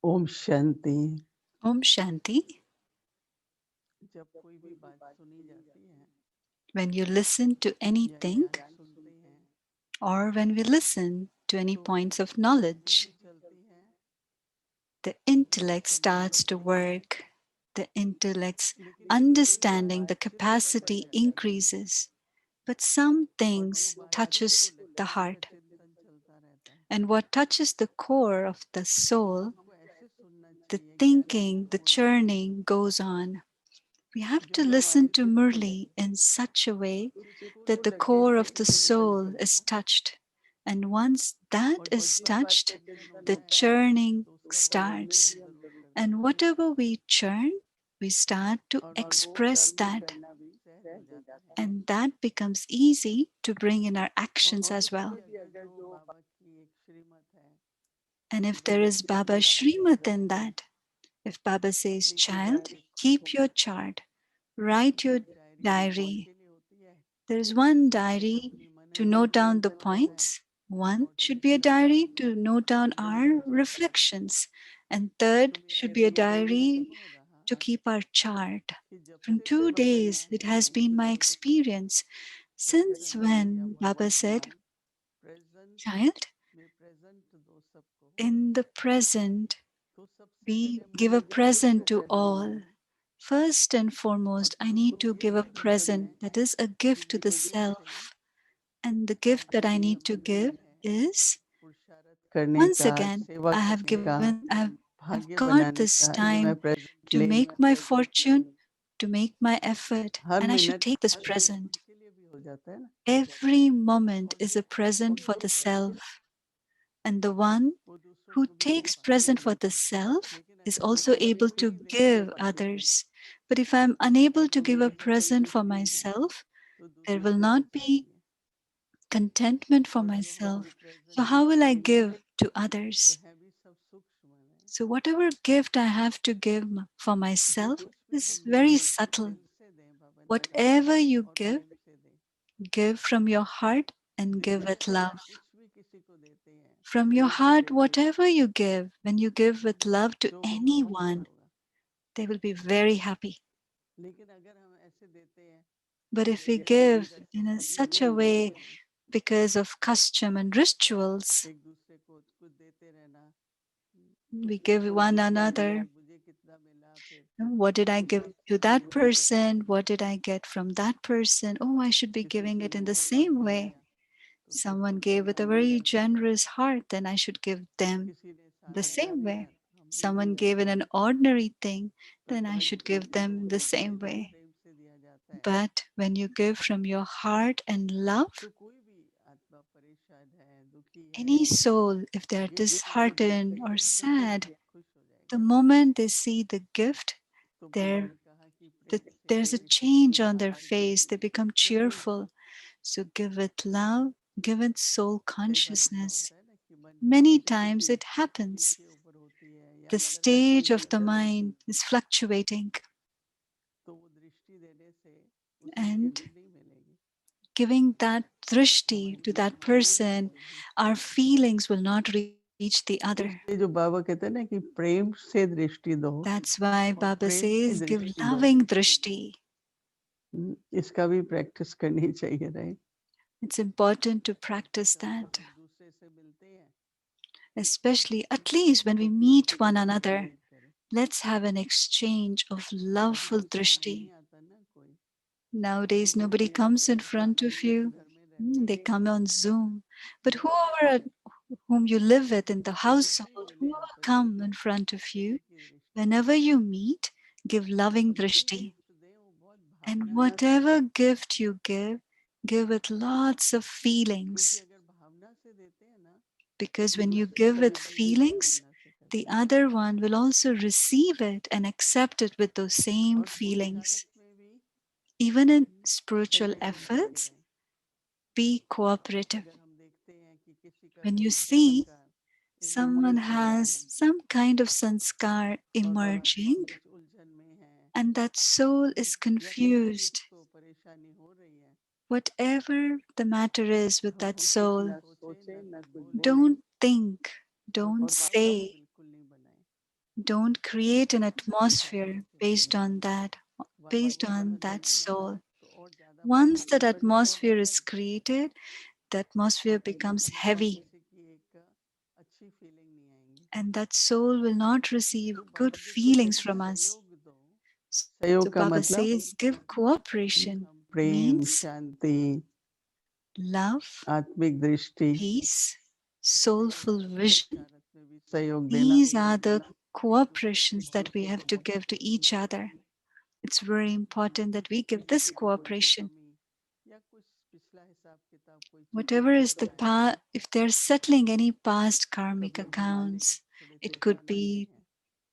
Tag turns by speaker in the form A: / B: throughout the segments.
A: Om Shanti.
B: Om Shanti.
A: जब कोई भी बात सुनी जाती है
B: When you listen to
A: या
B: anything,
A: ज्ञान सुनते हैं
B: or when we listen to any
A: तो
B: points of
A: बुद्धि
B: knowledge,
A: जो चलती है
B: the
A: वो
B: intellect
A: समझ
B: starts to
A: पड़ती है,
B: work. The intellect's
A: लेकिन कोई कोई
B: understanding,
A: बात
B: the
A: दिल पर
B: capacity
A: टच जाती है
B: increases. But some
A: और जो
B: things
A: बात दिल को
B: touches the
A: लगती है
B: heart.
A: चिंतन चलता रहता है।
B: And what touches the core of the soul,
A: हमको ऐसे सुनना
B: the
A: चाहिए ज्ञान के
B: thinking, the
A: मूड में
B: churning goes on. We have
A: जो
B: to
A: जो
B: listen
A: हमारे
B: to
A: चित्त को
B: Murli
A: लगे,
B: in such a way
A: चित्त को
B: that the
A: लगे
B: core
A: कि
B: of the
A: चिंतन
B: soul is
A: करना
B: touched. And once that
A: और
B: is
A: जिस बात का
B: touched,
A: चिंतन
B: the
A: होता है
B: churning
A: तो उसका वर्णन
B: starts.
A: हम जरूर करते
B: And
A: हैं
B: whatever we churn, we start to
A: और वो
B: express
A: करना
B: that.
A: भी सहज हो जाता है।
B: And that becomes easy to bring in our actions
A: और
B: as well.
A: उसमें भी अगर जो बाबा की एक श्रीमत है
B: And if
A: जो
B: there is
A: बच्चे
B: Baba
A: अपनी डायरी
B: Shrimat in
A: रखें,
B: that, if Baba says,
A: लिखी
B: child,
A: डायरी
B: keep
A: खोलो,
B: your chart, write your
A: एक डायरी जो
B: diary.
A: किसके लिए होती है,
B: There is one
A: एक
B: diary
A: अपनी
B: to
A: Manan
B: note down the
A: चिंतन जो है
B: points. One
A: और
B: should be a
A: दूसरा
B: diary
A: अपनी
B: to note down our
A: दिनचर्या का।
B: reflections. And
A: तो
B: third
A: मेरा
B: should be a
A: 2 दिन से
B: diary
A: अनुभव रहा
B: to keep our chart.
A: कि जब
B: From
A: से
B: 2 days,
A: बाबा
B: it
A: ने
B: has been my experience since when Baba said,
A: present
B: child,
A: में प्रेजेंट दो सबको,
B: in the present,
A: तो सबसे
B: we
A: पहले
B: give a
A: मुझे खुद को
B: present to
A: प्रेजेंट
B: all.
A: देना है
B: First and
A: और
B: foremost, I
A: खुद
B: need
A: को
B: to
A: ये
B: give a
A: समझना है
B: present that is a
A: कि
B: gift to the
A: जिंदगी से
B: self. And the gift that
A: आपका
B: I need
A: नियम
B: to
A: नहीं
B: give
A: है
B: is
A: पुरुषार्थ करने
B: once
A: का,
B: again,
A: सेवा करने का,
B: I've
A: भाग्य
B: got
A: बनाने
B: this
A: का, ये मैं
B: time
A: प्रेजेंट
B: to
A: ले ही
B: make
A: नहीं
B: my
A: सकता।
B: fortune, to make my effort,
A: her
B: and I should
A: minute
B: take this
A: हर पल
B: present.
A: खुद के लिए भी हो जाता है ना,
B: Every moment
A: और
B: is
A: जो
B: a
A: खुद को
B: present for the
A: लेता है
B: self. And the one
A: वो दूसरों
B: who
A: को भी दे
B: takes
A: पाता
B: present
A: है,
B: for the self
A: लेकिन
B: is
A: अगर
B: also
A: खुद
B: able
A: लेते
B: to
A: ही लेते
B: give
A: हैं
B: others. But if I'm unable to
A: तो
B: give
A: वो
B: a present for
A: कंटेंटमेंट नहीं है,
B: myself,
A: तो
B: there
A: दूसरों
B: will
A: को
B: not
A: बचा
B: be
A: नहीं है।
B: contentment for
A: और जो हम ये
B: myself. So,
A: present
B: how will
A: देते
B: I
A: हैं
B: give to
A: वो
B: others?
A: है भी सब सूक्ष्म है,
B: So, whatever gift I have to give for
A: जो
B: myself
A: कुछ भी
B: is
A: हम
B: very
A: दें
B: subtle.
A: दिल से दें बाबा ने कहा,
B: Whatever you
A: और
B: give,
A: प्रेम से दें।
B: give from your heart and
A: दिल
B: give
A: से
B: with
A: अगर आप
B: love.
A: कुछ भी किसी को देते हैं,
B: From your
A: दिल से
B: heart,
A: देते हैं,
B: whatever you give, when you give with love to
A: तो वो बहुत खुश
B: anyone,
A: होगा।
B: they will be very happy.
A: लेकिन अगर हम ऐसे देते हैं
B: But if we
A: जैसे
B: give
A: अंदर से
B: in
A: फीलिंग
B: such
A: नहीं
B: a
A: देते
B: way
A: हैं,
B: because of custom and rituals,
A: एक दूसरे को कुछ देते रहना,
B: we give one
A: सोचते रहना कि
B: another,
A: मुझे कितना मिला, फिर
B: what did I give
A: उसी
B: to
A: में
B: that person? What did I get from that person? Oh, I should be
A: किसी
B: giving
A: को
B: it in the
A: बहुत कुछ
B: same
A: दे
B: way.
A: दिया तो फिर
B: Someone
A: सोचते
B: gave
A: हैं
B: with a
A: हम भी
B: very
A: ऐसे दें,
B: generous heart, then I should give them
A: किसी ने
B: the
A: सादा
B: same
A: दिया
B: way.
A: तो हम भी
B: Someone
A: वही
B: gave in
A: देंगे।
B: an ordinary thing,
A: पर
B: then I should give
A: परंतु
B: them
A: जो
B: the
A: दिल
B: same
A: से
B: way.
A: प्रेम से दिया जाता है,
B: But when you give from your heart and love,
A: तो कोई भी आत्मा परेशान है, दुखी है,
B: any soul, if they are
A: ये गिफ्ट को देखते
B: disheartened
A: ही
B: or
A: एकदम
B: sad,
A: खुश हो
B: the
A: जाएंगे।
B: moment they see the gift,
A: तो बाबा
B: there
A: ने कहा कि प्रेम से
B: there's a
A: they,
B: change on their
A: बाहर
B: face. They
A: निकले।
B: become cheerful. So give it love, give it soul
A: कई बार ऐसा
B: consciousness.
A: होता है ना कि मन की
B: Many
A: स्थिति
B: times it happens.
A: नीचे ऊपर होती है या
B: The
A: लग रहा है कि
B: stage of the
A: गिरता है,
B: mind is fluctuating,
A: तो वो दृष्टि देने से उसमें
B: and
A: फीलिंग नहीं मिलेगी,
B: giving that drishti
A: हमारी
B: to that
A: भावनाएं नहीं
B: person,
A: मिलेगी।
B: our feelings will not reach the other.
A: तो इसलिए जो बाबा कहते हैं ना कि प्रेम से दृष्टि दो
B: That's why
A: और
B: Baba
A: प्रेम से
B: says, give
A: दृष्टि दो,
B: loving drishti.
A: इसका भी प्रैक्टिस करनी चाहिए, right.
B: It's important to practice
A: हमेशा जब
B: that,
A: हम दूसरे से मिलते हैं
B: especially at least when
A: तो
B: we
A: प्रेम
B: meet
A: की
B: one
A: दृष्टि
B: another.
A: जरूर करें।
B: Let's have an exchange of
A: अभी
B: loveful
A: तो सामने नहीं
B: drishti.
A: आता ना कोई,
B: Nowadays,
A: दूर
B: nobody
A: से
B: comes in
A: आते हैं, सब
B: front of
A: संगत
B: you.
A: घर में रहते
B: They
A: हैं,
B: come on Zoom. But
A: लेकिन
B: whom you live with in the
A: तो जब भी
B: household,
A: मिले
B: whoever
A: आपस में
B: come
A: तो
B: in front of you,
A: प्रेम की दृष्टि दें।
B: whenever you meet, give loving
A: और जो भी
B: drishti.
A: गिफ्ट दें वो बहुत
B: And
A: भावना से दें,
B: whatever gift you give with lots of
A: क्योंकि
B: feelings.
A: अगर भावना से देते हैं ना
B: Because
A: तो
B: when you
A: दूसरे
B: give
A: का
B: with
A: भी दिल उसी
B: feelings,
A: भावना से
B: the
A: करता है।
B: other one will also receive it and accept it with those same
A: और पुरुषार्थ
B: feelings.
A: में भी
B: Even in spiritual
A: सहयोग करते
B: efforts,
A: रहें।
B: be cooperative.
A: अगर हम देखते हैं कि किसी का
B: When you
A: कोई
B: see
A: संस्कार
B: someone
A: इमर्ज हो रहा
B: has
A: है
B: some kind of sanskar
A: और
B: emerging
A: कुछ उलझन में है
B: and that soul is
A: या किसी भी
B: confused,
A: उसको परेशानी हो रही है,
B: whatever the matter is with
A: तो
B: that
A: हम कुछ
B: soul,
A: ना सोचे ना कुछ बोले
B: don't think, don't
A: और वादा भी
B: say,
A: बिल्कुल नहीं बनाए।
B: Don't create an
A: कुछ भी खाते
B: atmosphere
A: थे पहले,
B: based
A: वातावरण
B: on
A: बन
B: that
A: जाए ना
B: soul.
A: तो और ज़्यादा
B: Once
A: बेहतर
B: that
A: लगता है।
B: atmosphere is created, the atmosphere becomes heavy,
A: किसी की एक अच्छी फीलिंग नहीं आएंगी।
B: and that soul will not receive
A: तो
B: good
A: बाबा जी खुद
B: feelings
A: कहते
B: from us.
A: सहयोग दो।
B: So
A: सहयोग का
B: Baba
A: मतलब
B: says, give cooperation
A: प्रेम,
B: means
A: शांति,
B: love,
A: आत्मिक दृष्टि,
B: peace, soulful vision.
A: विचारक में भी सहयोग देना
B: These are the
A: एक दूसरे को
B: cooperations that we
A: भरोसे
B: have to
A: promote
B: give to
A: करना।
B: each other. It's very important that we give this
A: किसी की कोई सी
B: cooperation.
A: कमी या कुछ पिछला हिसाब किताब, कोई चीज
B: Whatever
A: उसको
B: is the
A: बताए
B: past, if they're settling any past
A: तो
B: karmic
A: कभी मन में
B: accounts,
A: थोड़े से
B: it could
A: आते
B: be,
A: हैं।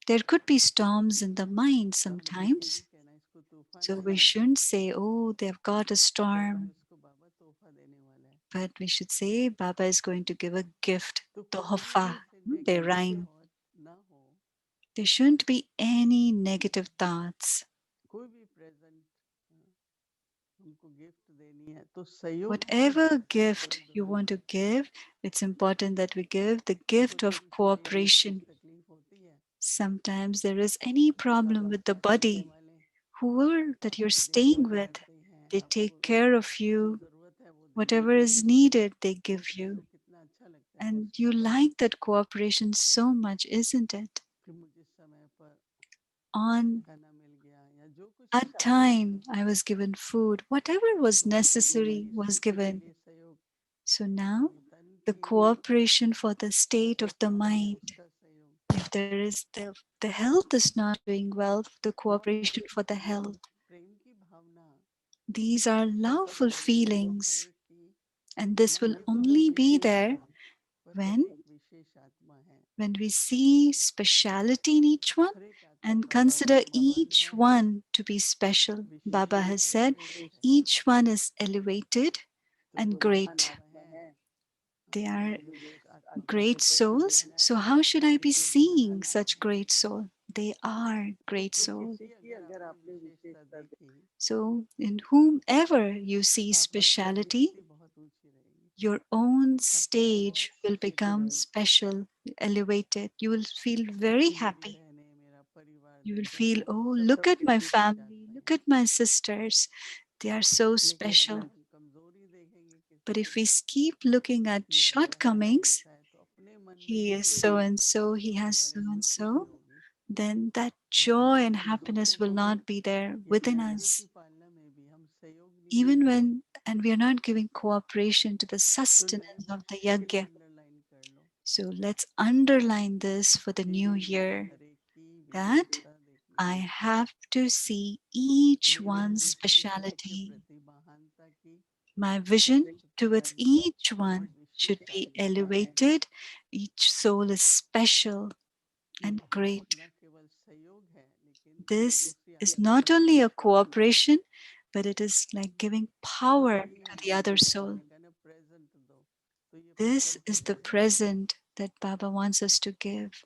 B: there could be storms in the mind
A: तो हम किसी नहीं
B: sometimes.
A: कहना इसको तूफान
B: So we
A: आया है,
B: shouldn't say, oh, they've got a
A: कहना है
B: storm,
A: उसको बाबा तोहफा देने वाला है।
B: but we should say, Baba is going to give a gift,
A: तो कोई भी
B: tohfa.
A: ऐसे
B: They
A: नेगेटिव
B: rhyme.
A: थॉट ना हो,
B: There shouldn't be any negative thoughts.
A: कोई भी प्रेजेंट हमको गिफ्ट देनी है तो सहयोग से
B: Whatever gift
A: शुरू
B: you want
A: होना
B: to
A: है।
B: give, it's important that we give the
A: कोई
B: gift of
A: कभी शरीर में कुछ
B: cooperation.
A: तकलीफ होती है
B: Sometimes there is any
A: तो
B: problem
A: बाबा
B: with the
A: क्या करने
B: body.
A: वाले,
B: Whoever that you're
A: आपकी
B: staying
A: देखभाल
B: with,
A: करते हैं,
B: they
A: आपको
B: take care of
A: जो
B: you.
A: जरूरत है वो देने
B: Whatever
A: के
B: is
A: लिए
B: needed, they give
A: होते हैं, तो
B: you.
A: कितना अच्छा लगता है
B: And
A: उसको।
B: you like that cooperation so much, isn't it?
A: कि मुझे समय पर
B: On
A: खाना मिल गया या जो कुछ
B: a time, I was given food. Whatever was
A: तो
B: necessary
A: हमारी
B: was
A: स्थिति के
B: given.
A: लिए सहयोग,
B: So now,
A: हमारी तन
B: the
A: की
B: cooperation for the state of the
A: स्थिति के लिए
B: mind.
A: उसका सहयोग,
B: If there is the health is not doing well, the
A: और
B: cooperation for the
A: ये
B: health.
A: प्रेम की भावना
B: These are loveful
A: जो हर
B: feelings,
A: एक की,
B: and this will
A: ये तो हर
B: only
A: एक
B: be
A: की
B: there
A: है, पर हर
B: when
A: एक विशेष आत्मा है।
B: we see speciality in each one
A: हर एक आत्मा
B: and
A: बाबा का
B: consider
A: महान
B: each
A: है,
B: one to be special.
A: Wishes
B: Baba has
A: है,
B: said
A: श्रेष्ठ है।
B: each one is elevated
A: तो
B: and
A: जो भी
B: great.
A: आत्मा है
B: They
A: हमको
B: are
A: भी उस आत्मा को
B: great
A: प्रकट करना
B: souls.
A: है,
B: So, how should I be
A: क्योंकि वो
B: seeing
A: महान
B: such
A: है।
B: great soul? They are
A: तो
B: great soul.
A: किसी की अगर आपने विशेषता देखी
B: So, in whomever you see
A: तो आपकी अपनी
B: speciality,
A: स्थिति बहुत ऊंची रहेगी,
B: your own
A: आपको बहुत
B: stage will
A: खुशी
B: become
A: मिलेगी
B: special, elevated. You will feel very
A: कि मेरी
B: happy.
A: बहनें, मेरा परिवार
B: You will
A: देखो
B: feel, oh,
A: सब
B: look at my
A: सबके बीच
B: family,
A: आत्माएं
B: look
A: हैं।
B: at my sisters. They are so
A: लेकिन अगर
B: special.
A: हम कमजोरी देखेंगे किसी
B: But if
A: की,
B: we keep looking at
A: ये ऐसा है वो
B: shortcomings,
A: वैसा है, तो अपने मन में
B: he is
A: भी
B: so and so, he has
A: हमारे
B: so and
A: अंदर खुशी
B: so,
A: होगी
B: then that
A: कि हम
B: joy and
A: दूसरों
B: happiness will
A: को भी,
B: not be there
A: ये अपने
B: within
A: आज्ञा की
B: us.
A: पालना में भी हम सहयोग नहीं
B: Even
A: देंगे
B: when, and we are not giving cooperation to the
A: तो नए
B: sustenance of
A: वर्ष
B: the
A: के लिए
B: yajna.
A: अंडरलाइन कर लो
B: So let's underline this for the
A: कि
B: new
A: मुझे
B: year
A: हर एक की
B: that
A: विशेषता देखनी
B: I
A: है,
B: have to see each
A: मेरी
B: one's
A: दृष्टि हर एक के
B: speciality.
A: प्रति महानता की,
B: My vision
A: श्रेष्ठता की,
B: towards each one should
A: विशेषता
B: be
A: की,
B: elevated. Each soul is special
A: ये
B: and great.
A: न केवल सहयोग है लेकिन
B: This
A: दूसरी
B: is
A: आत्मा
B: not
A: को
B: only a
A: शक्ति देना है।
B: cooperation, but it is like giving
A: तो
B: power
A: यही
B: to
A: हम
B: the other
A: मांगते हैं,
B: soul.
A: हमने कहा ना प्रेजेंट दो, तो ये
B: This
A: प्रेजेंट
B: is the
A: देना।
B: present that Baba wants us to give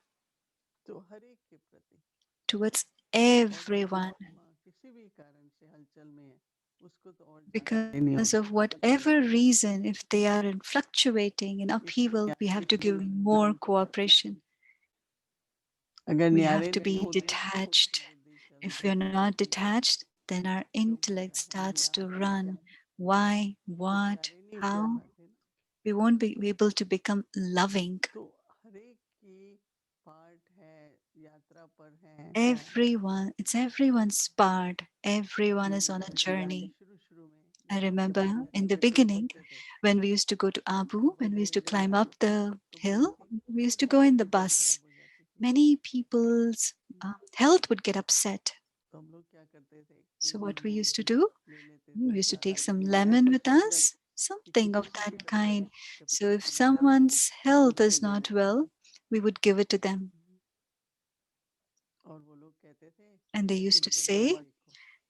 A: तो हर एक के प्रति,
B: towards
A: और जो
B: everyone,
A: आत्मा किसी भी कारण से हलचल में है उसको तो और ज्यादा देनी
B: because
A: होगी।
B: of whatever reason, if they are in fluctuating, in
A: इतने
B: upheaval, we
A: न्यारे
B: have to
A: क्यों
B: give
A: नहीं
B: more
A: होते,
B: cooperation.
A: अगर
B: We
A: न्यारे
B: have to
A: नहीं
B: be
A: होते तो खुद से
B: detached.
A: बुद्धि
B: If
A: चलती
B: we're
A: है,
B: not detached, then our
A: क्यों
B: intellect
A: बनेगा, हमें
B: starts
A: लाभ
B: to
A: क्या,
B: run. Why,
A: जब
B: what,
A: न्यारे नहीं उतर
B: how?
A: पाते ना।
B: We won't be able to become loving.
A: तो हर एक की पार्ट है, यात्रा पर है।
B: Everyone, it's everyone's part. Everyone is on a
A: जैसे पहले
B: journey.
A: शुरू शुरू में
B: I
A: जब हम
B: remember
A: यात्रा
B: in the
A: करते
B: beginning
A: थे
B: when we used to go to
A: तो
B: Abu, when we used
A: बसें
B: to
A: जब
B: climb up the
A: तो
B: hill,
A: बनती
B: we used
A: तो
B: to go
A: सबकी
B: in the
A: तबीयत
B: bus.
A: खराब हो जाती थी।
B: Many people's health would get upset.
A: तो हम लोग क्या करते थे कि
B: So, what we
A: नींबू
B: used to do,
A: ले लेते
B: we
A: थे
B: used to
A: साथ
B: take
A: में,
B: some
A: या
B: lemon with
A: कुछ भी
B: us,
A: कि
B: something
A: किसी
B: of
A: की
B: that
A: भी तबीयत
B: kind.
A: जब
B: So, if
A: कैसी भी हो
B: someone's health is not well, we would give it to them.
A: और वो लोग कहते थे
B: And they used to
A: इधर उधर मत
B: say,
A: देखो,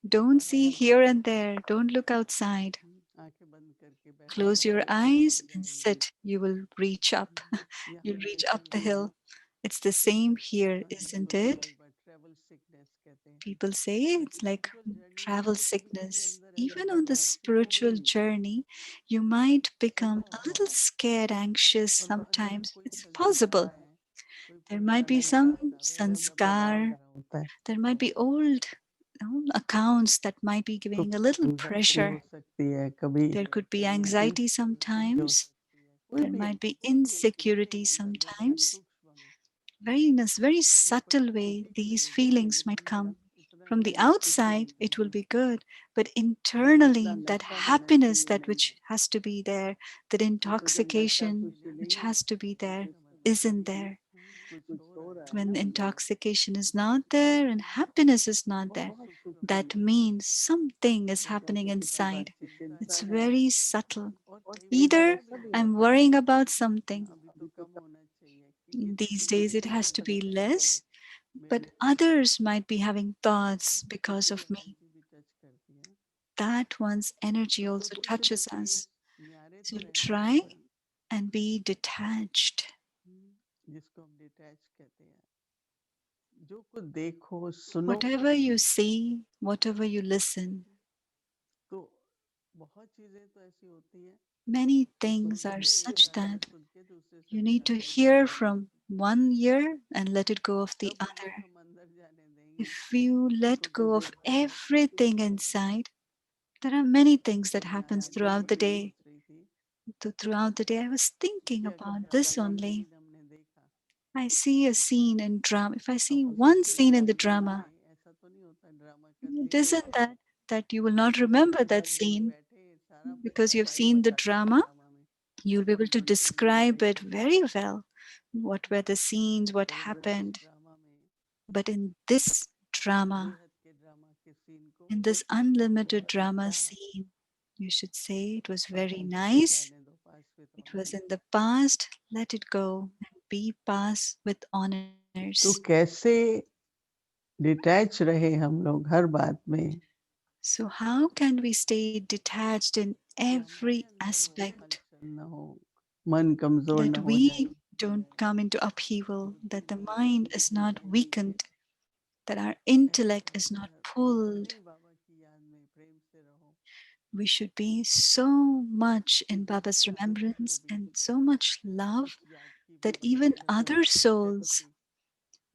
B: don't
A: बाहर
B: see
A: देखो,
B: here and there, don't look outside.
A: आंखें बंद करके बैठो,
B: Close your
A: सब
B: eyes
A: थक
B: and
A: जाएंगे।
B: sit. You will reach up.
A: या
B: You'll
A: हम
B: reach up the
A: देखेंगे
B: hill. It's the same here,
A: जिसको
B: isn't
A: कि
B: it?
A: कई बार ट्रेवल सिकनेस कहते हैं,
B: People say it's like
A: spiritual journey में
B: travel
A: भी किसी के
B: sickness.
A: अंदर ऐसी
B: Even
A: कोई
B: on the
A: बातचीत होगी
B: spiritual journey, you might become
A: होगा,
B: a little scared, anxious
A: और अंदर
B: sometimes.
A: कोई
B: It's
A: हलचल आ
B: possible.
A: रहा है कोई
B: There might
A: पुराना
B: be some
A: दस्तावेज अपना बना
B: sanskar,
A: रहा होता है,
B: there might be old accounts that might be
A: तो
B: giving a little
A: एंजाइटी हो
B: pressure.
A: सकती है, कभी
B: There could be anxiety
A: insecurity हो
B: sometimes.
A: सकती है, कोई
B: There
A: भी
B: might be
A: कोई भी ऐसी चीजें
B: insecurity
A: अंदर जो बहुत
B: sometimes.
A: सूक्ष्म में,
B: Very in a very
A: तो पता
B: subtle way,
A: भौतिक
B: these
A: शरीर में
B: feelings might
A: लेकिन
B: come.
A: इतना
B: From the
A: नहीं
B: outside, it will be good, but
A: इतना
B: internally, that
A: नशा होना
B: happiness
A: चाहिए
B: that
A: नहीं,
B: which has to be there, that
A: नशा
B: intoxication
A: कुछ
B: which
A: नहीं है,
B: has to be there,
A: इसका मतलब
B: isn't there.
A: कुछ हो रहा है ना
B: When
A: अंदर,
B: intoxication is not there and happiness is not there,
A: बहुत सूक्ष्म है,
B: that means something is
A: जैसे
B: happening
A: किसी के पास
B: inside.
A: चिंता
B: It's
A: है,
B: very subtle.
A: और कई बार
B: Either
A: ऐसा भी
B: I'm
A: होता है,
B: worrying about something.
A: अभी तो कम होना चाहिए क्योंकि
B: These days
A: दूसरे
B: it
A: की
B: has to be
A: समस्याएं
B: less,
A: मेरी
B: but others might be having thoughts because
A: उनकी
B: of me.
A: एनर्जी भी टच करती है,
B: That one's energy
A: तो
B: also
A: कुछ न
B: touches
A: कहीं
B: us.
A: न्यारे
B: So
A: तो रहना है
B: try
A: upon,
B: and be detached.
A: जिसको हम डिटैच कहते हैं, जो कुछ देखो सुनो,
B: Whatever you see, whatever you listen,
A: तो बहुत चीजें तो ऐसी होती हैं
B: many
A: कि
B: things
A: सुनते
B: are
A: ही एक
B: such
A: कान से
B: that
A: सुन के दूसरे से
B: you need to
A: निकाल देते हैं,
B: hear from one ear and let it go of the
A: सब
B: other.
A: अगर हम अंदर जाने देंगे
B: If you
A: तो
B: let
A: फिर
B: go of
A: देखो
B: everything inside, there are many things that
A: तो मैं
B: happens
A: आज भी
B: throughout the
A: यही
B: day.
A: सोच रही थी
B: Throughout the day, I was thinking
A: कि अगर
B: about this
A: ड्रामा का
B: only.
A: सीन हमने देखा,
B: I see a scene in drama. If I
A: अब
B: see
A: उसे
B: one
A: पूरा
B: scene in the
A: याद करना
B: drama,
A: है ऐसा तो नहीं होता, ड्रामा का
B: it
A: सीन
B: isn't
A: देखा,
B: that you will not
A: तो
B: remember
A: पूरे
B: that
A: 10 दिन
B: scene
A: बैठे सारा
B: because you've
A: सफाई
B: seen the
A: पटाखे उस
B: drama.
A: ड्रामा में,
B: You'll be able to
A: कौन सी सीन
B: describe it
A: देखी,
B: very well. What were the scenes, what
A: परंतु इस
B: happened.
A: ड्रामा में,
B: But in this drama,
A: बेहद के ड्रामा के सीन को
B: in this unlimited
A: बहुत
B: drama
A: अच्छा,
B: scene, you should say it was
A: अब
B: very
A: भूतों को
B: nice.
A: जाने दो, पास with
B: It was
A: honors,
B: in the past. Let it go and be past with honors.
A: तो कैसे डिटैच रहे हम लोग हर बात में,
B: So, how can we stay detached in
A: कि
B: every
A: हमारे अंदर वो
B: aspect?
A: हलचल न हो, मन कमजोर
B: That
A: न हो जाए,
B: we don't come into upheaval, that the
A: बुद्धि
B: mind is
A: बुद्धि
B: not
A: रहने दे,
B: weakened, that our
A: ऐसा
B: intellect is
A: कहते
B: not
A: हैं,
B: pulled.
A: नहीं बाबा की याद में प्रेम से रहो,
B: We should be so much
A: कि
B: in Baba's
A: दूसरे आत्माओं को
B: remembrance
A: भी
B: and so much love
A: उस याद की
B: that even
A: वाइब्रेशन और
B: other souls
A: शक्ति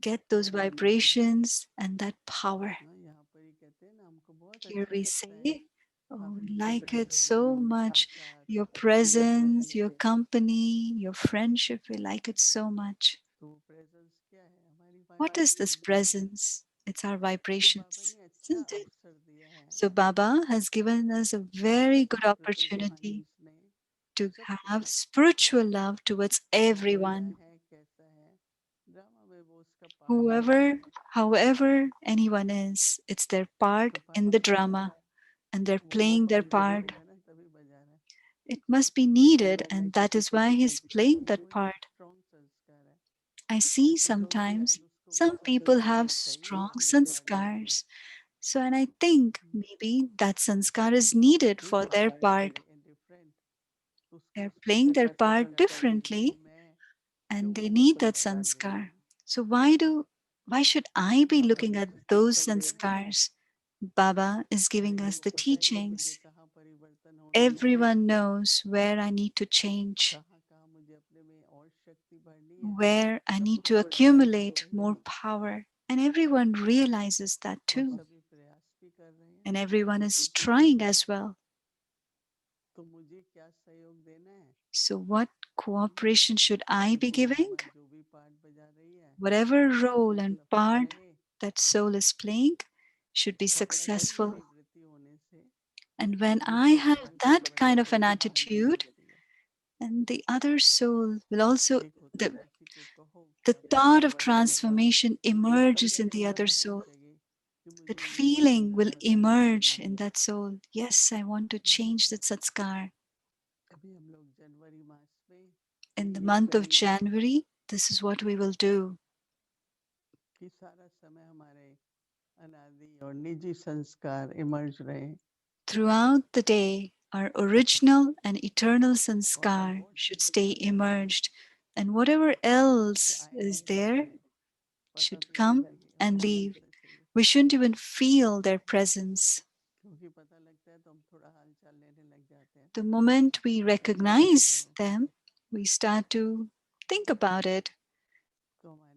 B: get those
A: मिले,
B: vibrations and that power.
A: यहाँ पर ही कहते हैं ना हमको बहुत
B: Here
A: अच्छा
B: we
A: लगता है
B: say, oh, we
A: आपकी
B: like it
A: presence,
B: so much.
A: साक्षात
B: Your
A: आपकी
B: presence, your
A: presence,
B: company, your friendship, we like it so much.
A: तो प्रेजेंस क्या है, हमारी
B: What is
A: vibration,
B: this presence? It's our
A: तो बाबा
B: vibrations,
A: ने अच्छा
B: isn't it?
A: अवसर दिया है,
B: So Baba has given us a very good
A: सबके प्रति
B: opportunity
A: रूहानी उसने
B: to
A: सबके
B: have
A: प्रति,
B: spiritual love towards
A: कौन क्या
B: everyone.
A: है कैसा है, ड्रामा में वो उसका पार्ट बनता
B: Whoever,
A: है,
B: however anyone is, it's their
A: तो
B: part in the
A: फायदा क्या है,
B: drama and they're
A: वो
B: playing their
A: भगवान को
B: part.
A: देखेगा ना तभी बजा रहा है,
B: It must be needed, and that is why he's playing that
A: कोई
B: part.
A: स्ट्रॉन्ग संस्कार है,
B: I see
A: ऐसे लोग भी
B: sometimes
A: आज उसको
B: some
A: वापस
B: people have
A: बुलाना चाहिए
B: strong
A: अपने पार्ट के लिए,
B: sanskars. So, and I think maybe that sanskar is needed
A: ठीक
B: for
A: है
B: their
A: पार्ट
B: part.
A: डिफरेंट, तो उसको
B: They're
A: उस पर
B: playing their
A: फोकस
B: part
A: करना चाहिए कि
B: differently
A: मैं
B: and
A: क्यों
B: they
A: अपना
B: need that
A: संस्कार
B: sanskar.
A: बिगाड़ूं,
B: So why should I be
A: Baba
B: looking
A: तो
B: at
A: सिखाना
B: those
A: चाहते हैं,
B: sanskars? Baba is
A: her
B: giving us
A: एक
B: the
A: पता है कि मुझे
B: teachings.
A: कहाँ परिवर्तन होना है,
B: Everyone knows where I need to change,
A: कहाँ कहाँ मुझे अपने में और शक्ति बढ़नी है,
B: where I
A: सब
B: need to
A: उसको बताना
B: accumulate more
A: चाहिए,
B: power. And everyone realizes that
A: और
B: too.
A: सभी प्रयास भी कर रहे हैं,
B: And everyone is trying as well.
A: तो मुझे क्या सहयोग देना है,
B: So, what cooperation should I be
A: कि
B: giving?
A: आत्मा जो भी पार्ट बजा रही है
B: Whatever
A: उसमें
B: role and
A: सफल
B: part
A: रहे,
B: that soul is playing should be
A: और ऐसी
B: successful.
A: मेरी वृत्ति होने से
B: And when I
A: दूसरे
B: have
A: का भी पार्ट
B: that kind
A: बजाने
B: of an
A: की शांति
B: attitude,
A: मिलती है,
B: and the other soul will also,
A: एक होता है
B: the,
A: किसी को कहो कि
B: the
A: आप
B: thought of
A: परिवर्तन हो,
B: transformation
A: तब
B: emerges in
A: जाके
B: the other
A: समझ में
B: soul.
A: जगे कि
B: That
A: मुझे ये
B: feeling will
A: संस्कार बदलना
B: emerge
A: चाहिए,
B: in that soul. Yes, I want to change that sanskar.
A: अभी हम लोग जनवरी मास में
B: In the
A: ये
B: month of
A: करेंगे
B: January, this is what we will do.
A: कि सारा समय हमारे अनादि और निजी संस्कार इमर्ज रहे,
B: Throughout the day, our original and eternal
A: और हम
B: sanskar
A: वो
B: should stay
A: संस्कार
B: emerged, and whatever
A: कि
B: else
A: आए
B: is
A: और
B: there
A: चले, पता
B: should
A: तो नहीं
B: come
A: लगे,
B: and
A: होने
B: leave.
A: लगना चाहिए,
B: We shouldn't even feel their presence.
A: क्योंकि पता लगता है तो हम थोड़ा हाल चाल लेने लग जाते हैं,
B: The moment we
A: कैसे कैसे
B: recognize
A: रहो,
B: them, we start to think about it.
A: तो हमारे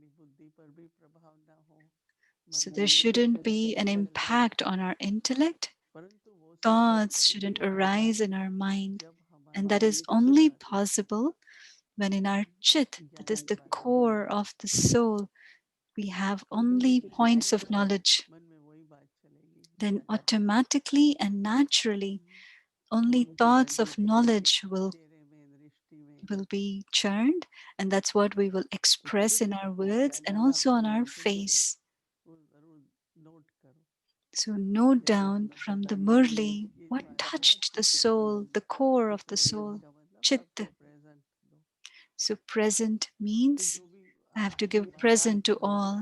B: So
A: मन
B: there
A: में
B: shouldn't be an
A: चलते रहेगा,
B: impact on our intellect.
A: परंतु वो सब
B: Thoughts
A: तभी
B: shouldn't
A: होगा
B: arise in our mind.
A: जब
B: And
A: हमारे
B: that is
A: चित्त
B: only
A: में
B: possible when in our chit, that
A: ज्ञान
B: is
A: की
B: the
A: बातें
B: core
A: रहेंगी।
B: of the soul, we have
A: तो जो
B: only
A: कुछ
B: points
A: आएगा
B: of knowledge.
A: मन में वही बात चलेगी,
B: Then
A: ज्ञान की।
B: automatically and naturally, only
A: कौन सी
B: thoughts
A: हड्डी
B: of
A: कौन से
B: knowledge
A: चेहरे में दृष्टि में,
B: will be churned, and that's what we will
A: तो
B: express in
A: जिस
B: our
A: चीज का
B: words and
A: ज्यादा
B: also on
A: आपको
B: our
A: महत्व
B: face.
A: वो जरूर नोट करो।
B: So note
A: जैसे
B: down from the
A: बताने की है
B: Murli
A: कि ये
B: what
A: बात बहुत
B: touched
A: सी
B: the
A: चित्त
B: soul, the
A: में,
B: core of
A: चित्त
B: the
A: present
B: soul,
A: का मतलब
B: Chit.
A: सबको प्रेजेंट दो।
B: So present
A: तो
B: means
A: जो भी
B: I have to
A: आपकी
B: give
A: बात
B: present to
A: आएगी,
B: all.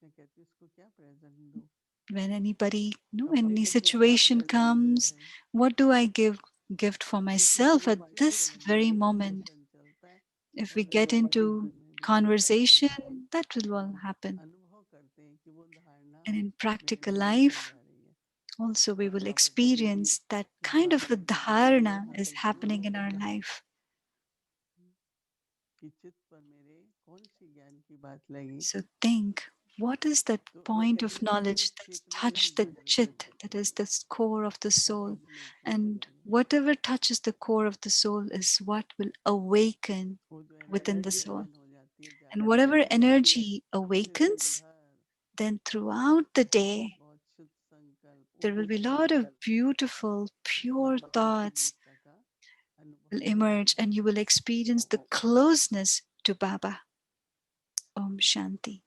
A: मैं कहती हूँ इसको क्या प्रेजेंट दो,
B: When anybody, no,
A: अपने
B: any
A: लिए क्या
B: situation
A: प्रेजेंट दो
B: comes,
A: भाई।
B: what do I give gift for
A: क्योंकि
B: myself
A: जो
B: at this
A: चलते
B: very
A: जो
B: moment?
A: वाइब्रेशन चलता है
B: If we
A: उसमें
B: get into
A: में भी वैसा चलता है।
B: conversation, that will all
A: हम
B: happen.
A: अनुभव करते हैं कि वो धारणा
B: And in
A: मेरे
B: practical
A: भीतर चल
B: life,
A: जा रही है।
B: also we will
A: वहाँ पे कभी भी
B: experience that
A: इस
B: kind
A: बात
B: of a
A: को ध्यान में
B: dharana
A: रखना
B: is
A: तो जरूर
B: happening in our
A: होगा
B: life.
A: कि चित्त पर मेरे कौन सी ज्ञान की बात लगी।
B: So think, what is that
A: तो वो
B: point
A: कहते
B: of
A: हैं कि
B: knowledge that's
A: Chetna he
B: touched the
A: जागृत
B: chit,
A: होती
B: that is
A: है,
B: the core of the soul?
A: अपने को
B: And
A: खोती है।
B: whatever touches the core of the soul is what will awaken
A: वो जो
B: within
A: energy
B: the soul.
A: Present हो जाती है,
B: And
A: जागृत हो
B: whatever
A: जाती है,
B: energy
A: उससे दिन
B: awakens,
A: भर
B: then throughout the
A: बहुत
B: day,
A: बहुत शुद्ध संकल्प
B: there will be a lot
A: उठते
B: of beautiful, pure
A: हैं,
B: thoughts
A: आत्मीयता का
B: will
A: अनुभव
B: emerge,
A: होगा।
B: and you will experience the closeness to Baba. Om Shanti.